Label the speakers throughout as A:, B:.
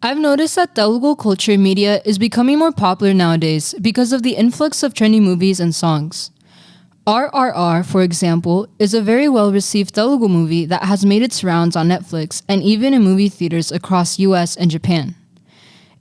A: I've noticed that Telugu culture media is becoming more popular nowadays because of the influx of trendy movies and songs. RRR, for example, is a very well received Telugu movie that has made its rounds on Netflix and even in movie theaters across US and Japan.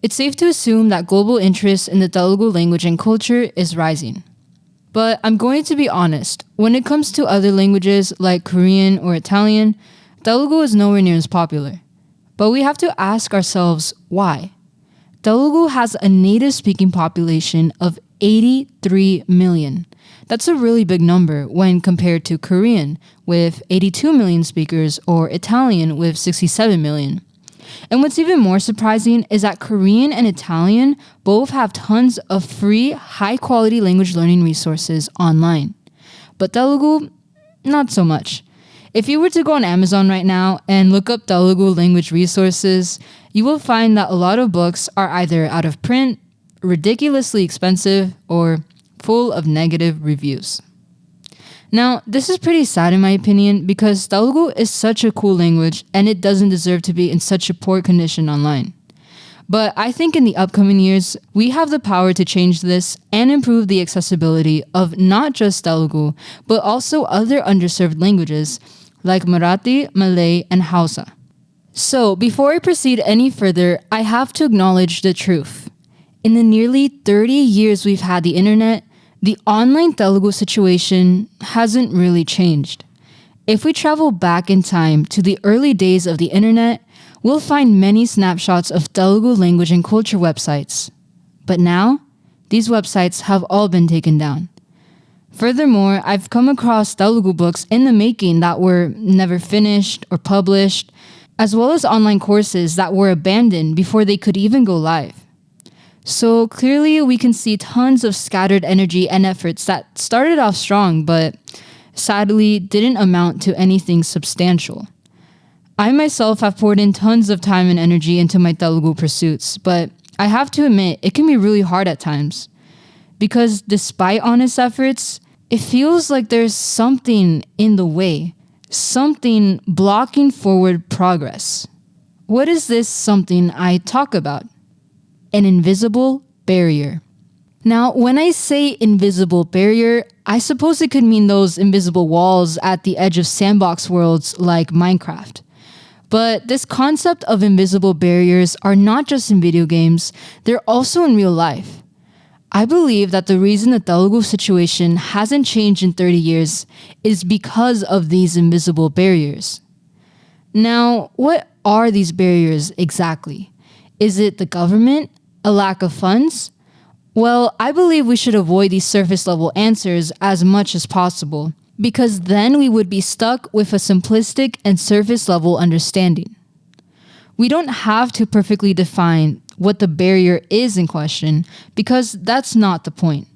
A: It's safe to assume that global interest in the Telugu language and culture is rising. But I'm going to be honest, when it comes to other languages like Korean or Italian, Telugu is nowhere near as popular. But we have to ask ourselves why. Telugu has a native speaking population of 83 million. That's a really big number when compared to Korean with 82 million speakers or Italian with 67 million. And what's even more surprising is that Korean and Italian both have tons of free, high-quality language learning resources online. But Telugu, not so much. If you were to go on Amazon right now and look up Telugu language resources, you will find that a lot of books are either out of print, ridiculously expensive, or full of negative reviews. Now, this is pretty sad in my opinion because Telugu is such a cool language and it doesn't deserve to be in such a poor condition online. But I think in the upcoming years, we have the power to change this and improve the accessibility of not just Telugu, but also other underserved languages like Marathi, Malay, and Hausa. So, before I proceed any further, I have to acknowledge the truth. In the nearly 30 years we've had the internet, the online Telugu situation hasn't really changed. If we travel back in time to the early days of the internet, we'll find many snapshots of Telugu language and culture websites. But now, these websites have all been taken down. Furthermore, I've come across Telugu books in the making that were never finished or published, as well as online courses that were abandoned before they could even go live. So clearly we can see tons of scattered energy and efforts that started off strong, but sadly didn't amount to anything substantial. I myself have poured in tons of time and energy into my Telugu pursuits, but I have to admit it can be really hard at times. Because despite honest efforts, it feels like there's something in the way, something blocking forward progress. What is this something I talk about? An invisible barrier. Now, when I say invisible barrier, I suppose it could mean those invisible walls at the edge of sandbox worlds like Minecraft. But this concept of invisible barriers are not just in video games, they're also in real life. I believe that the reason the Telugu situation hasn't changed in 30 years is because of these invisible barriers. Now, what are these barriers exactly? Is it the government? A lack of funds? Well, I believe we should avoid these surface level answers as much as possible, because then we would be stuck with a simplistic and surface level understanding. We don't have to perfectly define what the barrier is in question, because that's not the point.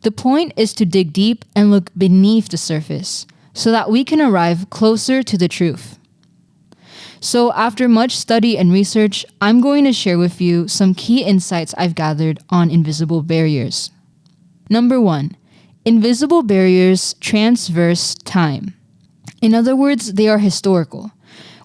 A: The point is to dig deep and look beneath the surface, so that we can arrive closer to the truth. So after much study and research, I'm going to share with you some key insights I've gathered on invisible barriers. Number 1. Invisible barriers transverse time. In other words, they are historical.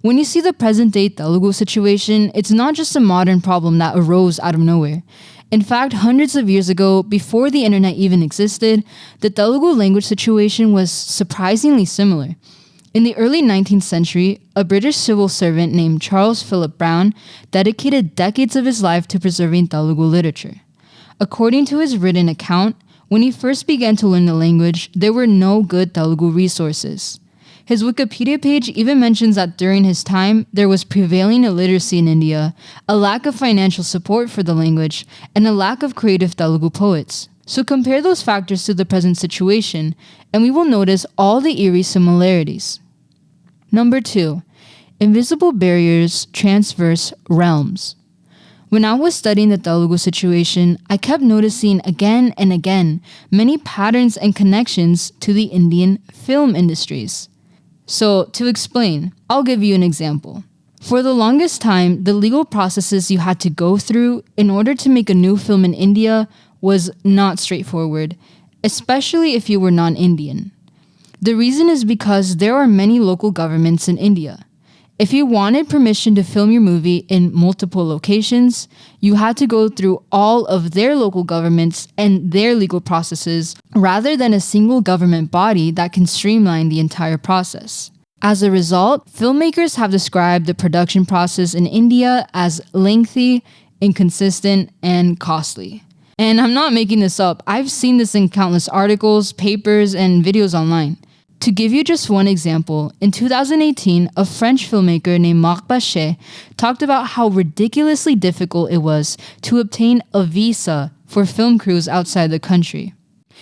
A: When you see the present-day Telugu situation, it's not just a modern problem that arose out of nowhere. In fact, hundreds of years ago, before the internet even existed, the Telugu language situation was surprisingly similar. In the early 19th century, a British civil servant named Charles Philip Brown dedicated decades of his life to preserving Telugu literature. According to his written account, when he first began to learn the language, there were no good Telugu resources. His Wikipedia page even mentions that during his time, there was prevailing illiteracy in India, a lack of financial support for the language, and a lack of creative Telugu poets. So compare those factors to the present situation, and we will notice all the eerie similarities. Number 2. Invisible barriers transverse realms. When I was studying the Telugu situation, I kept noticing again and again many patterns and connections to the Indian film industries. So, to explain, I'll give you an example. For the longest time, the legal processes you had to go through in order to make a new film in India was not straightforward, especially if you were non-Indian. The reason is because there are many local governments in India. If you wanted permission to film your movie in multiple locations, you had to go through all of their local governments and their legal processes rather than a single government body that can streamline the entire process. As a result, filmmakers have described the production process in India as lengthy, inconsistent, and costly. And I'm not making this up. I've seen this in countless articles, papers, and videos online. To give you just one example, in 2018, a French filmmaker named Marc Bachet talked about how ridiculously difficult it was to obtain a visa for film crews outside the country.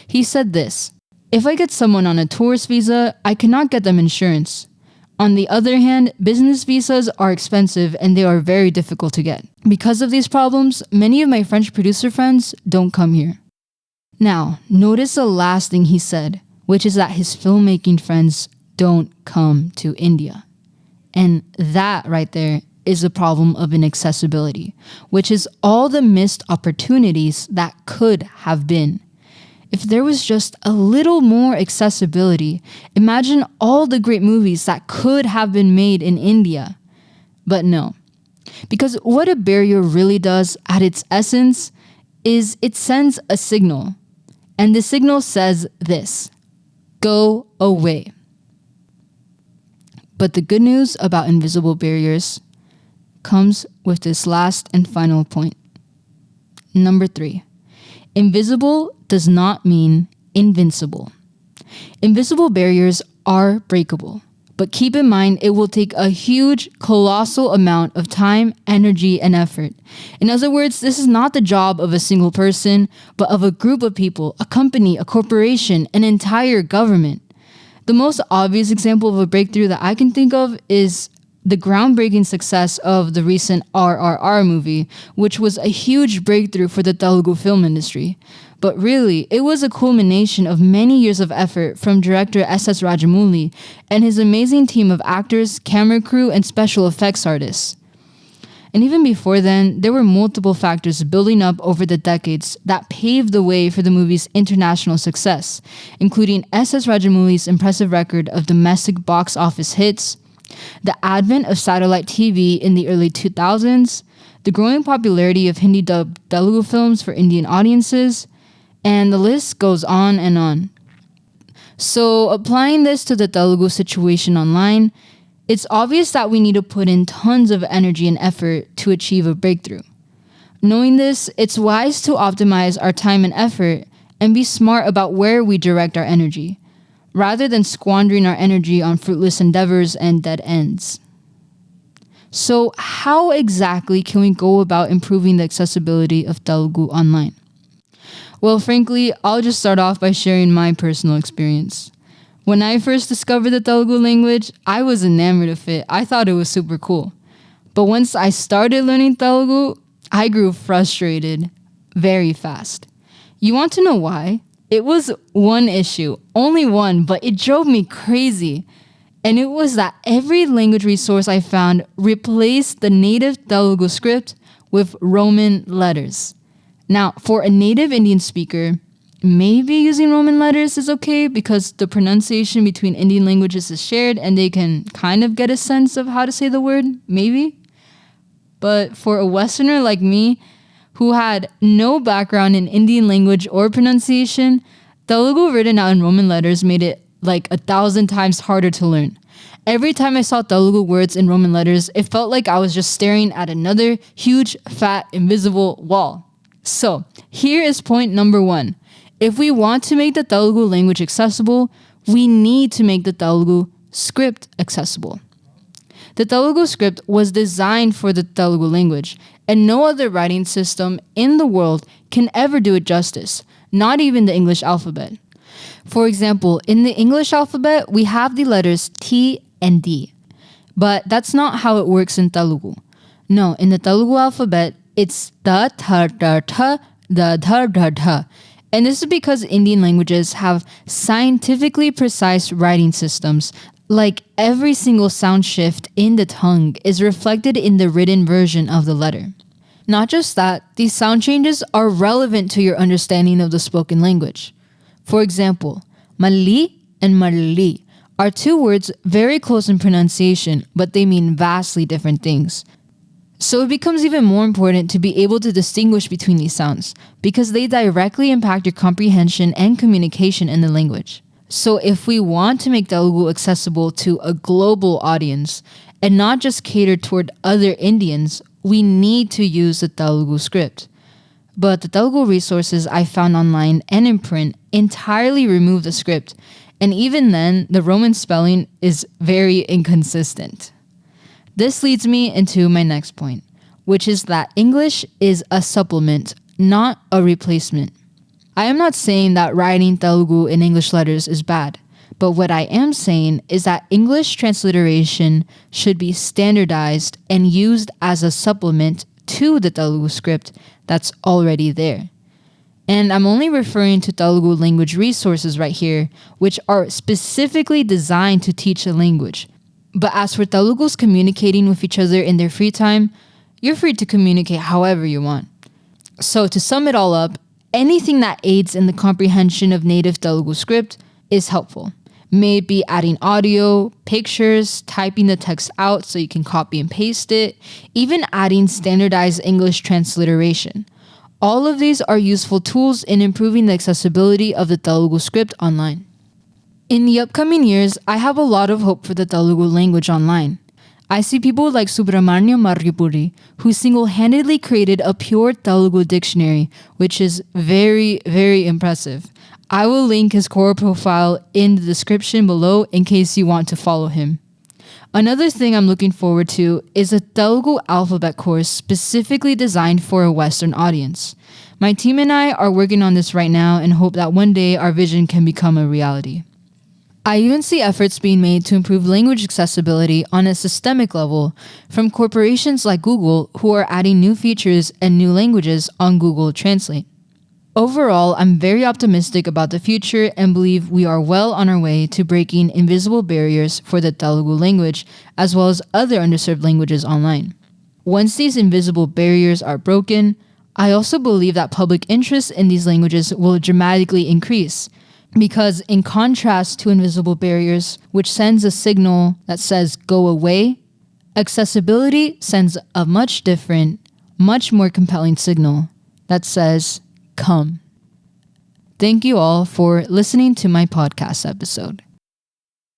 A: He said this, "If I get someone on a tourist visa, I cannot get them insurance. On the other hand, business visas are expensive and they are very difficult to get. Because of these problems, many of my French producer friends don't come here." Now, notice the last thing he said, which is that his filmmaking friends don't come to India. And that right there is a problem of inaccessibility, which is all the missed opportunities that could have been. If there was just a little more accessibility, imagine all the great movies that could have been made in India. But no, because what a barrier really does at its essence is it sends a signal. And the signal says this: go away. But the good news about invisible barriers comes with this last and final point. Number 3, invisible does not mean invincible. Invisible barriers are breakable, but keep in mind it will take a huge, colossal amount of time, energy, and effort. In other words, this is not the job of a single person, but of a group of people, a company, a corporation, an entire government. The most obvious example of a breakthrough that I can think of is the groundbreaking success of the recent RRR movie, which was a huge breakthrough for the Telugu film industry. But really, it was a culmination of many years of effort from director S.S. Rajamouli and his amazing team of actors, camera crew, and special effects artists. And even before then, there were multiple factors building up over the decades that paved the way for the movie's international success, including S.S. Rajamouli's impressive record of domestic box office hits, the advent of satellite TV in the early 2000s, the growing popularity of Hindi-dubbed Telugu films for Indian audiences, and the list goes on and on. So applying this to the Telugu situation online, it's obvious that we need to put in tons of energy and effort to achieve a breakthrough. Knowing this, it's wise to optimize our time and effort and be smart about where we direct our energy, rather than squandering our energy on fruitless endeavors and dead ends. So how exactly can we go about improving the accessibility of Telugu online? Well, frankly, I'll just start off by sharing my personal experience. When I first discovered the Telugu language, I was enamored of it. I thought it was super cool. But once I started learning Telugu, I grew frustrated very fast. You want to know why? It was one issue, only one, but it drove me crazy. And it was that every language resource I found replaced the native Telugu script with Roman letters. Now, for a native Indian speaker, maybe using Roman letters is okay because the pronunciation between Indian languages is shared and they can kind of get a sense of how to say the word, maybe. But for a Westerner like me, who had no background in Indian language or pronunciation, Telugu written out in Roman letters made it like 1,000 times harder to learn. Every time I saw Telugu words in Roman letters, it felt like I was just staring at another huge, fat, invisible wall. So, here is point number 1. If we want to make the Telugu language accessible, we need to make the Telugu script accessible. The Telugu script was designed for the Telugu language, and no other writing system in the world can ever do it justice, not even the English alphabet. For example, in the English alphabet, we have the letters T and D, but that's not how it works in Telugu. No, in the Telugu alphabet, it's the, th, the, th. And this is because Indian languages have scientifically precise writing systems. Like every single sound shift in the tongue is reflected in the written version of the letter. Not just that, these sound changes are relevant to your understanding of the spoken language. For example, mali and marli are two words very close in pronunciation, but they mean vastly different things. So it becomes even more important to be able to distinguish between these sounds because they directly impact your comprehension and communication in the language. So if we want to make Telugu accessible to a global audience and not just cater toward other Indians, we need to use the Telugu script. But the Telugu resources I found online and in print entirely remove the script, and even then, the Roman spelling is very inconsistent. This leads me into my next point, which is that English is a supplement, not a replacement. I am not saying that writing Telugu in English letters is bad, but what I am saying is that English transliteration should be standardized and used as a supplement to the Telugu script that's already there. And I'm only referring to Telugu language resources right here, which are specifically designed to teach the language. But as for Telugus communicating with each other in their free time, you're free to communicate however you want. So to sum it all up, anything that aids in the comprehension of native Telugu script is helpful. May it be adding audio, pictures, typing the text out so you can copy and paste it, even adding standardized English transliteration. All of these are useful tools in improving the accessibility of the Telugu script online. In the upcoming years, I have a lot of hope for the Telugu language online. I see people like Subramanya Marripudi, who single-handedly created a pure Telugu dictionary, which is very, very impressive. I will link his core profile in the description below in case you want to follow him. Another thing I'm looking forward to is a Telugu alphabet course specifically designed for a Western audience. My team and I are working on this right now and hope that one day our vision can become a reality. I even see efforts being made to improve language accessibility on a systemic level from corporations like Google who are adding new features and new languages on Google Translate. Overall, I'm very optimistic about the future and believe we are well on our way to breaking invisible barriers for the Telugu language as well as other underserved languages online. Once these invisible barriers are broken, I also believe that public interest in these languages will dramatically increase because in contrast to invisible barriers, which sends a signal that says go away, accessibility sends a much different, much more compelling signal that says come. Thank you all for listening to my podcast episode.